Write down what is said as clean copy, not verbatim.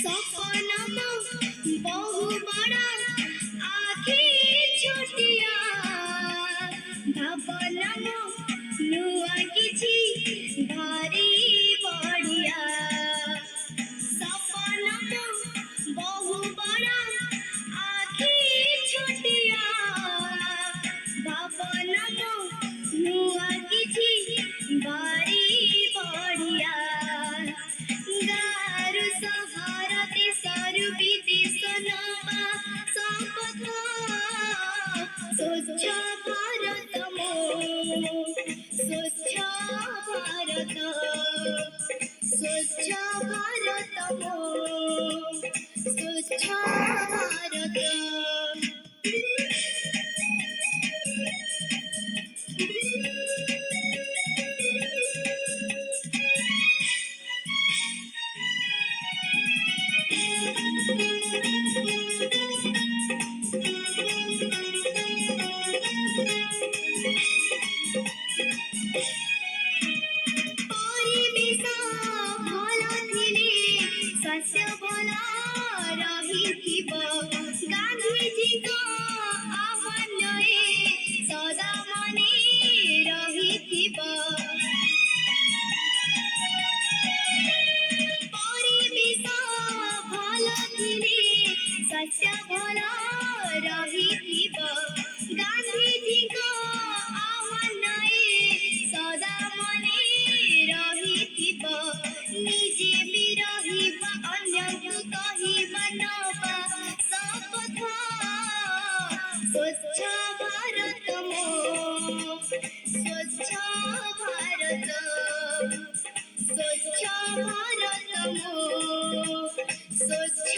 सपनमा बहु बड़ा आखि छोटिया भावनमा नुआ किछि भारी बढिया सपनमा बहु बड़ा आखि छोटिया भावनमा नुआ किछि भारी बढिया गारु सहारा देशरु विदेश नपा शपथ स्वच्छ भारत मो स्वच्छ भारत स्वच्छ भारत मो स्वच्छ भारत परिवेश भल थिले शस्य भल रहिथिब गान्धीजीक आह्वानए सदा मने रहिथिब परिवेश भल थिले शस्य भल रहिथिब गान्धीजीक आह्वानए सदा मने रहिथिब निजे भी रहिबा अन्यକୁ कहिबा नबा शपथ स्वच्छ भारत मो स्वच्छ भारत स्वच्छ भारत मो स्वच्छ